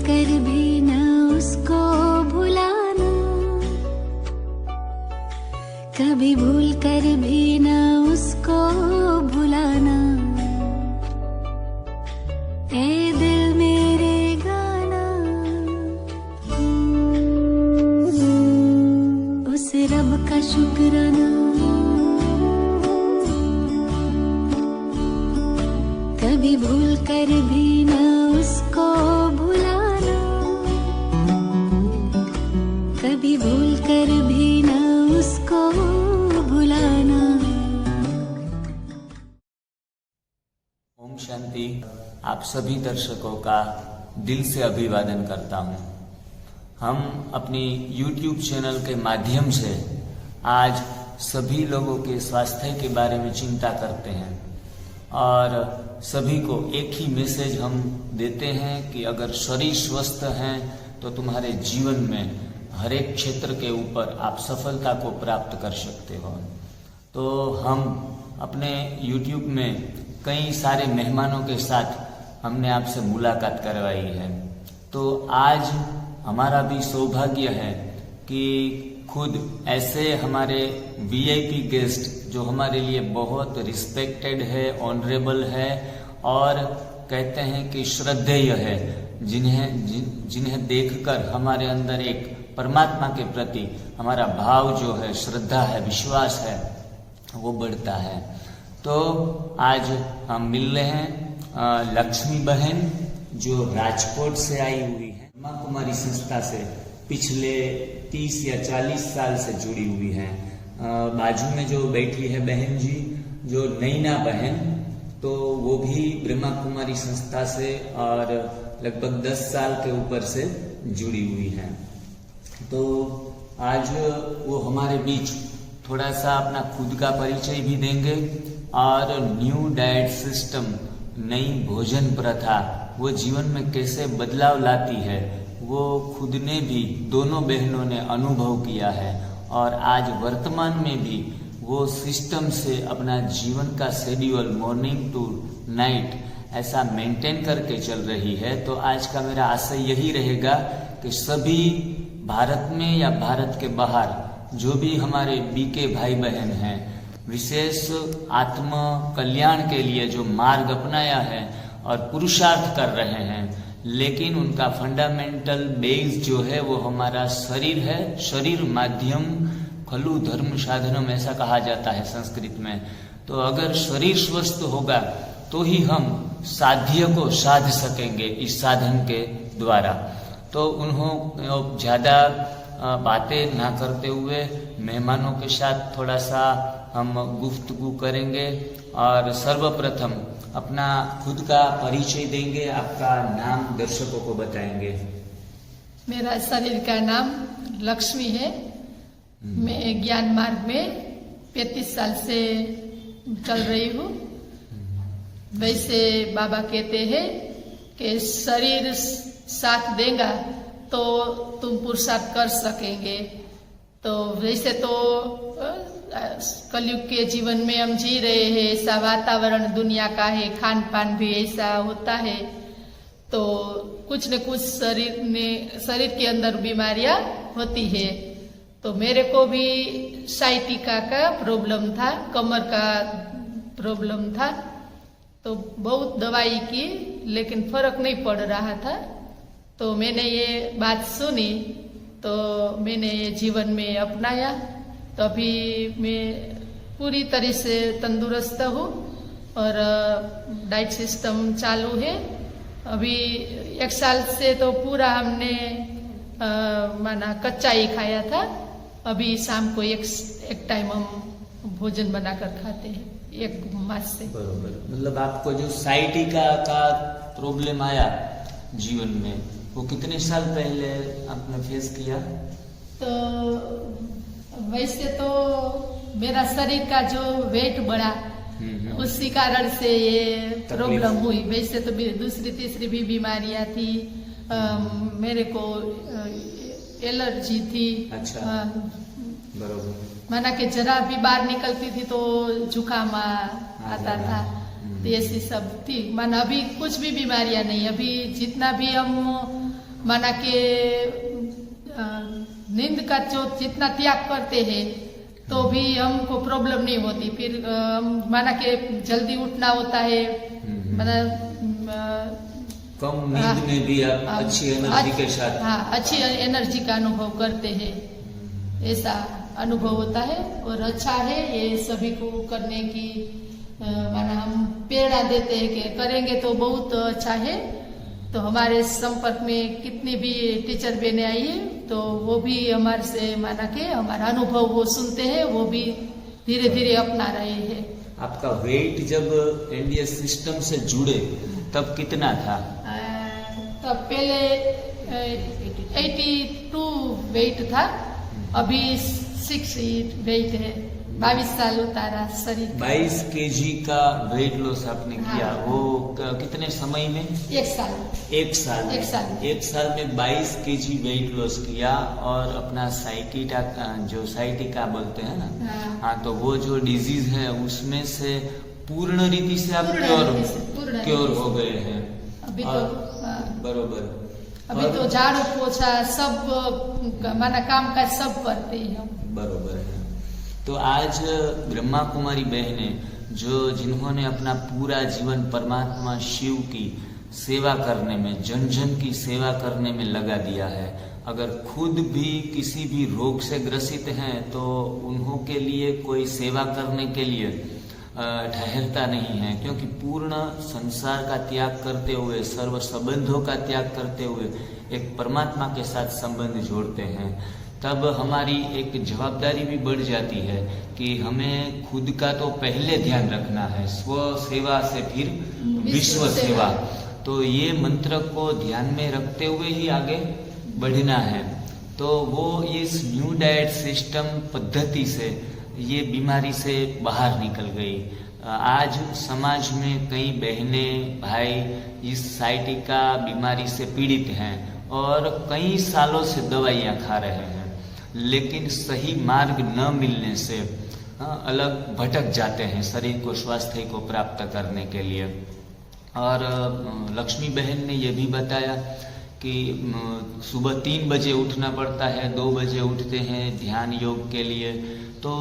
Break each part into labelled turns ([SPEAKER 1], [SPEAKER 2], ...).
[SPEAKER 1] कर भी न उसको भुलाना, कभी भूल कर भी न उसको भुलाना। ए दिल मेरे गाना, उस रब का शुक्राना, कभी भूल कर भी न उसको भुलाना, कभी भूल कर भी न उसको भुलाना।
[SPEAKER 2] ओम शांति। आप सभी दर्शकों का दिल से अभिवादन करता हूँ। हम अपनी YouTube चैनल के माध्यम से आज सभी लोगों के स्वास्थ्य के बारे में चिंता करते हैं और सभी को एक ही मैसेज हम देते हैं कि अगर शरीर स्वस्थ है तो तुम्हारे जीवन में हर एक क्षेत्र के ऊपर आप सफलता को प्राप्त कर सकते हो। तो हम अपने YouTube में कई सारे मेहमानों के साथ हमने आपसे मुलाकात करवाई है। तो आज हमारा भी सौभाग्य है कि खुद ऐसे हमारे VIP गेस्ट जो हमारे लिए बहुत रिस्पेक्टेड है, ऑनरेबल है और कहते हैं कि श्रद्धेय है, जिन्हें देखकर हमारे अंदर एक परमात्मा के प्रति हमारा भाव जो है, श्रद्धा है, विश्वास है, वो बढ़ता है। तो आज हम मिल रहे हैं लक्ष्मी बहन जो राजकोट से आई हुई है, ब्रह्मा कुमारी संस्था से पिछले 30 या 40 साल से जुड़ी हुई है। बाजू में जो बैठी है बहन जी, जो नैना बहन, तो वो भी ब्रह्मा कुमारी संस्था से और लगभग 10 साल के ऊपर से जुड़ी हुई है। तो आज वो हमारे बीच थोड़ा सा अपना खुद का परिचय भी देंगे और न्यू डाइट सिस्टम, नई भोजन प्रथा वो जीवन में कैसे बदलाव लाती है, वो खुद ने भी, दोनों बहनों ने अनुभव किया है और आज वर्तमान में भी वो सिस्टम से अपना जीवन का शेड्यूल मॉर्निंग टू नाइट ऐसा मेंटेन करके चल रही है। तो आज का मेरा आशय यही रहेगा कि सभी भारत में या भारत के बाहर जो भी हमारे बीके भाई बहन हैं, विशेष आत्म कल्याण के लिए जो मार्ग अपनाया है और पुरुषार्थ कर रहे हैं, लेकिन उनका फंडामेंटल बेस जो है वो हमारा शरीर है। शरीर माध्यम खलु धर्म साधनम ऐसा कहा जाता है संस्कृत में। तो अगर शरीर स्वस्थ होगा तो ही हम साध्य को साध सकेंगे इस साधन के द्वारा। तो उन्होंने ज्यादा बातें ना करते हुए मेहमानों के साथ थोड़ा सा हम गुफ्तगू करेंगे और सर्वप्रथम अपना खुद का परिचय देंगे, आपका नाम दर्शकों को बताएंगे।
[SPEAKER 3] मेरा शरीर का नाम लक्ष्मी है। मैं ज्ञान मार्ग में 35 साल से चल रही हूँ। वैसे बाबा कहते हैं कि शरीर साथ देगा तो तुम पुरुषार्थ कर सकेंगे। तो वैसे तो कलयुग के जीवन में हम जी रहे हैं, ऐसा वातावरण दुनिया का है, खान पान भी ऐसा होता है, तो कुछ न कुछ शरीर के अंदर बीमारियां होती है। तो मेरे को भी साइटिका का प्रॉब्लम था, कमर का प्रॉब्लम था, तो बहुत दवाई की लेकिन फर्क नहीं पड़ रहा था। तो मैंने ये बात सुनी तो मैंने ये जीवन में अपनाया। तो अभी मैं पूरी तरह से तंदुरुस्त हूँ और डाइट सिस्टम चालू है। अभी 1 साल से तो पूरा हमने माना कच्चा ही खाया था। अभी शाम को एक टाइम हम भोजन बनाकर खाते हैं 1 मास से।
[SPEAKER 2] बरोबर। मतलब आपको जो साइटिका का प्रॉब्लम आया जीवन में, वो कितने साल पहले आपने फेस किया?
[SPEAKER 3] तो वैसे तो मेरा शरीर का जो वेट बढ़ा उसी कारण से ये प्रॉब्लम हुई। वैसे तो दूसरी तीसरी भी बीमारियां थी, मेरे को एलर्जी थी।
[SPEAKER 2] अच्छा। बरोबर।
[SPEAKER 3] माना कि जरा भी बाहर निकलती थी तो जुकाम आता था। तो ऐसी सब थी। माना अभी कुछ भी बीमारियां नहीं, अभी जितना भी हम माना के नींद का जो जितना त्याग करते हैं तो भी हमको प्रॉब्लम नहीं होती। फिर माना के जल्दी उठना होता है, माना
[SPEAKER 2] कम नींद में भी आप अच्छी एनर्जी के साथ,
[SPEAKER 3] हाँ, अच्छी एनर्जी का अनुभव करते हैं, ऐसा अनुभव होता है। और अच्छा है ये सभी को करने की माना हम प्रेरणा देते हैं कि करेंगे तो बहुत अच्छा है। तो हमारे संपर्क में कितनी भी टीचर बहनें आई है तो वो भी हमारे से माना के हमारा अनुभव वो सुनते हैं, वो भी धीरे धीरे अपना रहे हैं।
[SPEAKER 2] आपका वेट जब एनडीएस सिस्टम से जुड़े तब कितना था?
[SPEAKER 3] तब पहले 82 वेट था, अभी 6 वेट है। 22 साल उतारा शरीर।
[SPEAKER 2] 22 केजी का वेट लॉस आपने किया।
[SPEAKER 3] हाँ।
[SPEAKER 2] वो कितने समय में?
[SPEAKER 3] 1 साल।
[SPEAKER 2] एक साल में 22 केजी वेट लॉस किया। और अपना साइटिका बोलते हैं ना, हाँ, तो वो जो डिजीज है उसमें से पूर्ण रीति से आप क्योर हो गए हैं
[SPEAKER 3] अभी।
[SPEAKER 2] बरोबर।
[SPEAKER 3] अभी तो झाड़ू पोछा सब माना काम काज सब करते हैं हम।
[SPEAKER 2] बरोबर है। तो आज ब्रह्मा कुमारी बहनें जिन्होंने अपना पूरा जीवन परमात्मा शिव की सेवा करने में, जन जन की सेवा करने में लगा दिया है, अगर खुद भी किसी भी रोग से ग्रसित हैं तो उन्हों के लिए कोई सेवा करने के लिए ठहरता नहीं है, क्योंकि पूर्ण संसार का त्याग करते हुए, सर्व संबंधों का त्याग करते हुए एक परमात्मा के साथ संबंध जोड़ते हैं। तब हमारी एक जवाबदारी भी बढ़ जाती है कि हमें खुद का तो पहले ध्यान रखना है, स्व सेवा से फिर विश्व सेवा। तो ये मंत्र को ध्यान में रखते हुए ही आगे बढ़ना है। तो वो इस न्यू डाइट सिस्टम पद्धति से ये बीमारी से बाहर निकल गई। आज समाज में कई बहनें भाई इस साइटिका बीमारी से पीड़ित हैं और कई सालों से दवाइयाँ खा रहे हैं, लेकिन सही मार्ग न मिलने से अलग भटक जाते हैं शरीर को, स्वास्थ्य को प्राप्त करने के लिए। और लक्ष्मी बहन ने यह भी बताया कि सुबह 3 बजे उठना पड़ता है, 2 बजे उठते हैं ध्यान योग के लिए, तो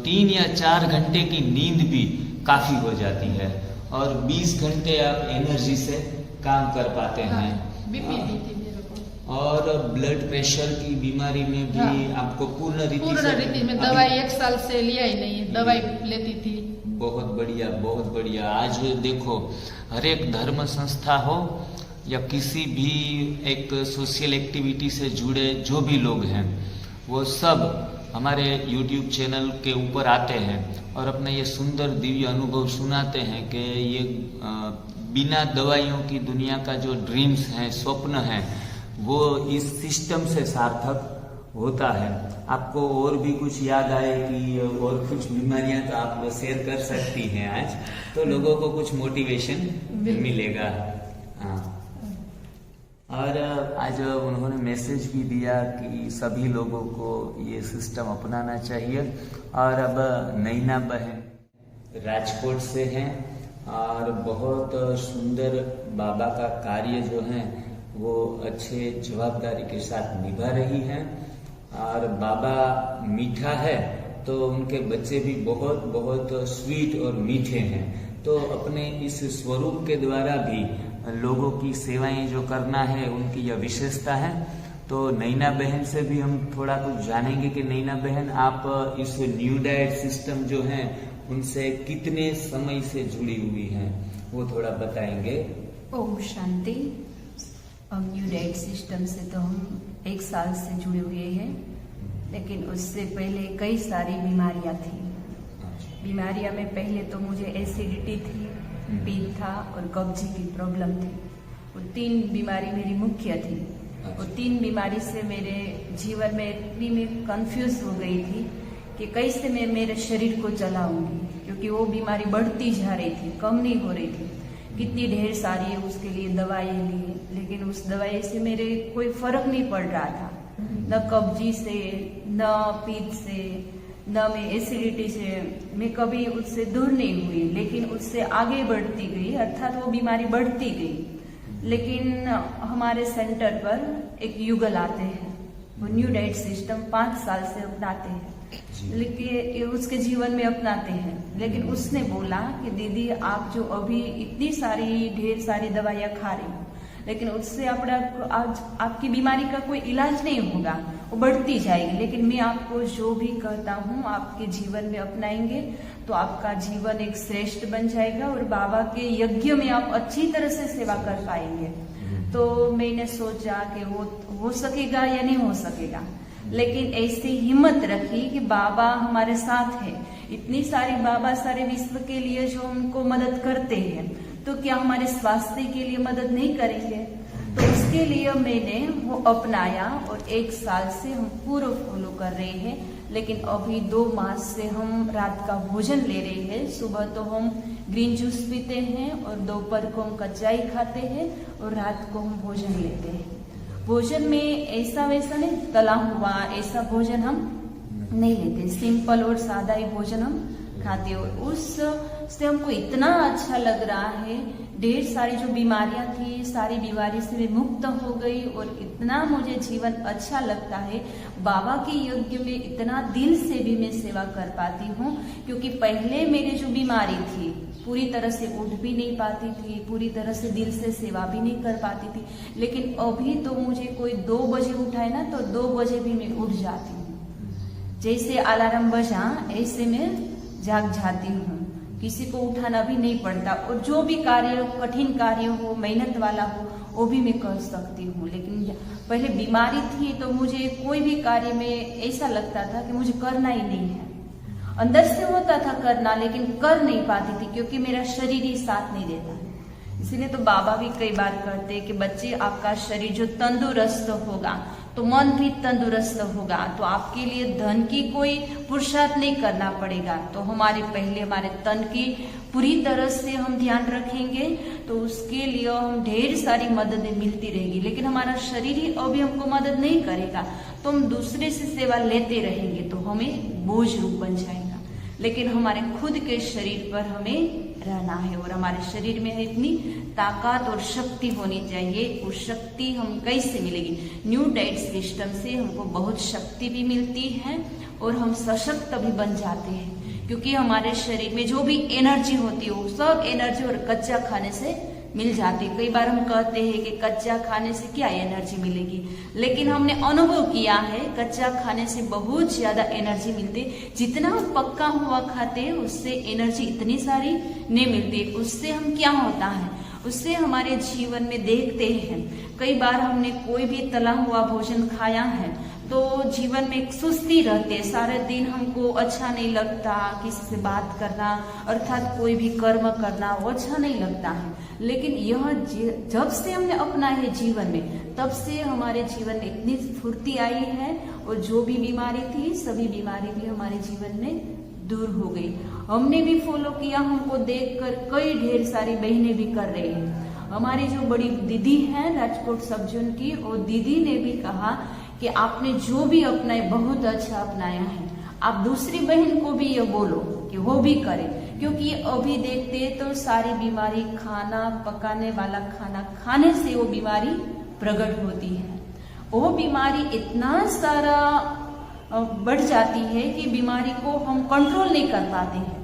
[SPEAKER 2] 3 या 4 घंटे की नींद भी काफ़ी हो जाती है और 20 घंटे आप एनर्जी से काम कर पाते हैं। और ब्लड प्रेशर की बीमारी में भी आपको पूर्ण रीति
[SPEAKER 3] में दवाई 1 साल से लिया ही नहीं, दवाई लेती थी।
[SPEAKER 2] बहुत बढ़िया, बहुत बढ़िया। आज देखो हर एक धर्म संस्था हो या किसी भी एक सोशल एक्टिविटी से जुड़े जो भी लोग हैं, वो सब हमारे YouTube चैनल के ऊपर आते हैं और अपना ये सुंदर दिव्य अनुभव सुनाते हैं कि ये बिना दवाइयों की दुनिया का जो ड्रीम्स हैं, स्वप्न हैं, वो इस सिस्टम से सार्थक होता है। आपको और भी कुछ याद आए कि और कुछ बीमारियां तो आप शेयर कर सकती हैं आज, तो लोगों को कुछ मोटिवेशन मिलेगा। हाँ। और आज उन्होंने मैसेज भी दिया कि सभी लोगों को ये सिस्टम अपनाना चाहिए। और अब नैना बहन राजकोट से हैं और बहुत सुंदर बाबा का कार्य जो है वो अच्छे जवाबदारी के साथ निभा रही हैं। और बाबा मीठा है तो उनके बच्चे भी बहुत बहुत स्वीट और मीठे हैं। तो अपने इस स्वरूप के द्वारा भी लोगों की सेवाएं जो करना है उनकी यह विशेषता है। तो नैना बहन से भी हम थोड़ा कुछ जानेंगे कि नैना बहन आप इस न्यू डाइट सिस्टम जो है उनसे कितने समय से जुड़ी हुई हैं, वो थोड़ा बताएंगे।
[SPEAKER 4] Om Shanti. New diet system से तो हम 1 साल से जुड़े हुए हैं, लेकिन उससे पहले कई सारी बीमारियां थी। बीमारियां में पहले तो मुझे एसिडिटी थी, पेट था और कब्जी की प्रॉब्लम थी। वो 3 बीमारी मेरी मुख्य थी। वो 3 बीमारी से मेरे जीवन में इतनी मैं कंफ्यूज हो गई थी कि कैसे मैं मेरे शरीर को चलाऊंगी, क्योंकि वो बीमारी बढ़ती जा रही थी, कम नहीं हो रही थी। कितनी ढेर सारी है उसके लिए दवाई ली, लेकिन उस दवाई से मेरे कोई फर्क नहीं पड़ रहा था, न कब्जी से, न पीठ से, न मैं एसिडिटी से मैं कभी उससे दूर नहीं हुई, लेकिन उससे आगे बढ़ती गई, अर्थात वो बीमारी बढ़ती गई। लेकिन हमारे सेंटर पर एक युगल आते हैं, वो न्यू डाइट सिस्टम 5 साल से अपनाते हैं, लेकिन उसके जीवन में अपनाते हैं। लेकिन उसने बोला कि दीदी आप जो अभी इतनी सारी ढेर सारी दवाइयाँ खा रही हो, लेकिन उससे आज आपकी बीमारी का कोई इलाज नहीं होगा, वो बढ़ती जाएगी। लेकिन मैं आपको जो भी कहता हूँ आपके जीवन में अपनाएंगे तो आपका जीवन एक श्रेष्ठ बन जाएगा और बाबा के यज्ञ में आप अच्छी तरह से सेवा कर पाएंगे। तो मैंने सोचा कि वो हो सकेगा या नहीं हो सकेगा, लेकिन ऐसी हिम्मत रखी कि बाबा हमारे साथ है। इतनी सारी बाबा सारे विश्व के लिए जो हमको मदद करते हैं, तो क्या हमारे स्वास्थ्य के लिए मदद नहीं करेंगे? तो उसके लिए मैंने वो अपनाया और 1 साल से हम पूरा फॉलो कर रहे हैं। लेकिन अभी 2 मास से हम रात का भोजन ले रहे हैं। सुबह तो हम ग्रीन जूस पीते हैं और दोपहर को हम कच्चा ही खाते हैं और रात को हम भोजन लेते हैं। भोजन में ऐसा वैसा नहीं, तला हुआ ऐसा भोजन हम नहीं लेते, सिंपल और सादा ही भोजन हम खाते हो। उससे हमको इतना अच्छा लग रहा है, ढेर सारी जो बीमारियां थी सारी बीमारी से मैं मुक्त हो गई और इतना मुझे जीवन अच्छा लगता है। बाबा के यज्ञ में इतना दिल से भी मैं सेवा कर पाती हूँ, क्योंकि पहले मेरी जो बीमारी थी पूरी तरह से उठ भी नहीं पाती थी, पूरी तरह से दिल से सेवा भी नहीं कर पाती थी। लेकिन अभी तो मुझे कोई 2 बजे उठाए ना तो 2 बजे भी मैं उठ जाती हूँ। जैसे अलार्म बजा ऐसे मैं जाग जाती हूँ, किसी को उठाना भी नहीं पड़ता। और जो भी कार्य कठिन कार्य हो, मेहनत वाला हो, वो भी मैं कर सकती हूँ। लेकिन पहले बीमारी थी तो मुझे कोई भी कार्य में ऐसा लगता था कि मुझे करना ही नहीं है। अंदर से होता था करना, लेकिन कर नहीं पाती थी क्योंकि मेरा शरीर ही साथ नहीं देता। इसीलिए तो बाबा भी कई बार कहते हैं कि बच्चे आपका शरीर जो तंदुरुस्त होगा तो मन भी तंदुरुस्त होगा, तो आपके लिए धन की कोई पुरुषार्थ नहीं करना पड़ेगा। तो पहले हमारे तन की पूरी तरह से हम ध्यान रखेंगे तो उसके लिए हम ढेर सारी मददें मिलती रहेगी। लेकिन हमारा शरीर ही अभी हमको मदद नहीं करेगा तो हम दूसरे से सेवा लेते रहेंगे तो हमें बोझ रूप बन जाएगा। लेकिन हमारे खुद के शरीर पर हमें रहना है और हमारे शरीर में इतनी ताकत और शक्ति होनी चाहिए। वो शक्ति हम कैसे मिलेगी? न्यू डाइट सिस्टम से हमको बहुत शक्ति भी मिलती है और हम सशक्त भी बन जाते हैं, क्योंकि हमारे शरीर में जो भी एनर्जी होती है वो सब एनर्जी और कच्चा खाने से मिल जाती है। कई बार हम कहते हैं कि कच्चा खाने से क्या एनर्जी मिलेगी, लेकिन हमने अनुभव किया है कच्चा खाने से बहुत ज्यादा एनर्जी मिलती है। जितना हम पक्का हुआ खाते हैं उससे एनर्जी इतनी सारी नहीं मिलती। उससे हम क्या होता है, उससे हमारे जीवन में देखते हैं कई बार हमने कोई भी तला हुआ भोजन खाया है तो जीवन में एक सुस्ती रहती है, सारे दिन हमको अच्छा नहीं लगता, किसी से बात करना अर्थात कोई भी कर्म करना वो अच्छा नहीं लगता है। लेकिन यह जब से हमने अपना है जीवन में, तब से हमारे जीवन में इतनी स्फूर्ति आई है और जो भी बीमारी थी सभी बीमारी भी हमारे जीवन में दूर हो गई। हमने भी फॉलो किया, हमको देखकर कई ढेर सारी बहनें भी कर रही हैं। हमारी जो बड़ी दीदी है राजकोट सब जोन की, वो दीदी ने भी कहा कि आपने जो भी अपनाए बहुत अच्छा अपनाया है, आप दूसरी बहन को भी ये बोलो कि वो भी करे, क्योंकि अभी देखते तो सारी बीमारी खाना पकाने वाला खाना खाने से वो बीमारी प्रकट होती है। वो बीमारी इतना सारा बढ़ जाती है कि बीमारी को हम कंट्रोल नहीं कर पाते हैं।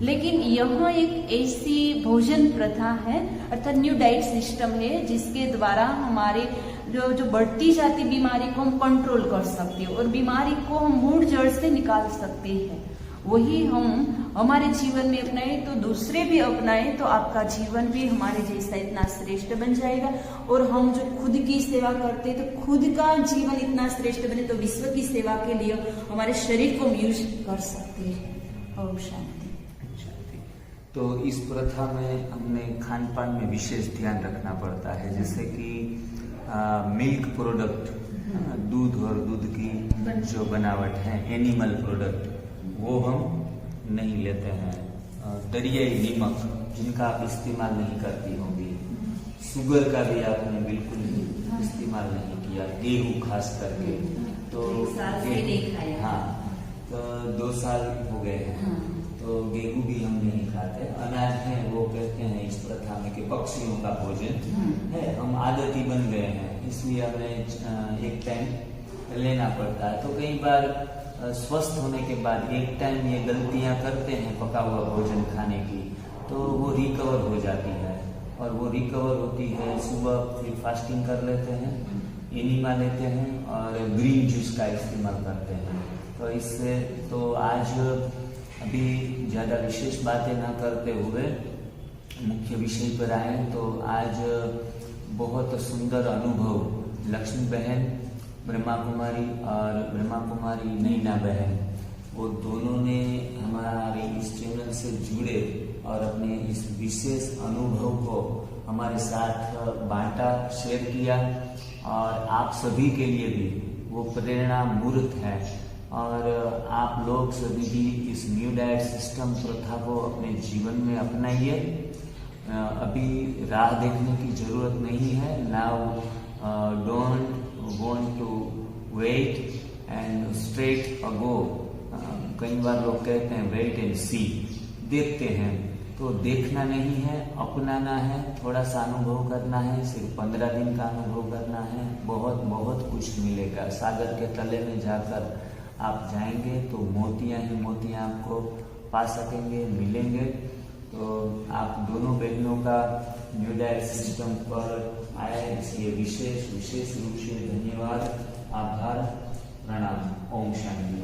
[SPEAKER 4] लेकिन यह एक ऐसी भोजन प्रथा है अर्थात न्यू डाइट सिस्टम है जिसके द्वारा हमारे जो बढ़ती जाती बीमारी को हम कंट्रोल कर सकते हैं और बीमारी को हम मूल जड़ से निकाल सकते हैं। वही हम हमारे जीवन में अपनाए तो दूसरे भी अपनाए तो आपका जीवन भी हमारे जैसा इतना श्रेष्ठ बन जाएगा। और हम जो खुद की सेवा करते हैं तो खुद का जीवन इतना श्रेष्ठ बने तो विश्व की सेवा के लिए हमारे शरीर को यूज कर सकते हैं। ओम शांति।
[SPEAKER 2] तो इस प्रथा में हमने खान पान में विशेष ध्यान रखना पड़ता है, जैसे कि मिल्क प्रोडक्ट, दूध और दूध की जो बनावट है, एनिमल प्रोडक्ट वो हम नहीं लेते हैं। दरियाई नमक जिनका आप इस्तेमाल नहीं करती होंगी, शुगर का भी आपने बिल्कुल इस्तेमाल नहीं किया, गेहूँ खास करके तो हाँ 2 साल हो गए हैं।
[SPEAKER 4] हाँ।
[SPEAKER 2] तो गेहूं भी हम नहीं खाते, अनाज है वो कहते हैं इस प्रथा में कि पक्षियों का भोजन है, हम आदती बन गए हैं, इसलिए हमें एक टाइम लेना पड़ता है। तो कई बार स्वस्थ होने के बाद एक टाइम ये गलतियां करते हैं पका हुआ भोजन खाने की, तो वो रिकवर हो जाती है, और वो रिकवर होती है। सुबह फिर फास्टिंग कर लेते हैं, एनिमा लेते हैं और ग्रीन जूस का इस्तेमाल करते हैं। तो इससे तो आज अभी ज़्यादा विशेष बातें ना करते हुए मुख्य विषय पर आए, तो आज बहुत सुंदर अनुभव लक्ष्मी बहन ब्रह्मा कुमारी और ब्रह्मा कुमारी नैना बहन, वो दोनों ने हमारे इस चैनल से जुड़े और अपने इस विशेष अनुभव को हमारे साथ बांटा, शेयर किया, और आप सभी के लिए भी वो प्रेरणा मूर्त है। और आप लोग सभी भी इस न्यू डाइट सिस्टम प्रथा को अपने जीवन में अपनाइए। अभी राह देखने की जरूरत नहीं है। Now don't want to wait and straight ago. कई बार लोग कहते हैं वेट एंड सी, देखते हैं, तो देखना नहीं है, अपनाना है, थोड़ा सा अनुभव करना है। सिर्फ 15 दिन का अनुभव करना है, बहुत बहुत कुछ मिलेगा। सागर के तले में जाकर आप जाएंगे तो मोतियां ही मोतियां आपको पा सकेंगे, मिलेंगे। तो आप दोनों बहनों का न्यू डाइट सिस्टम पर आए, इसलिए विशेष रूप से धन्यवाद, आभार, प्रणाम। ओम शांति।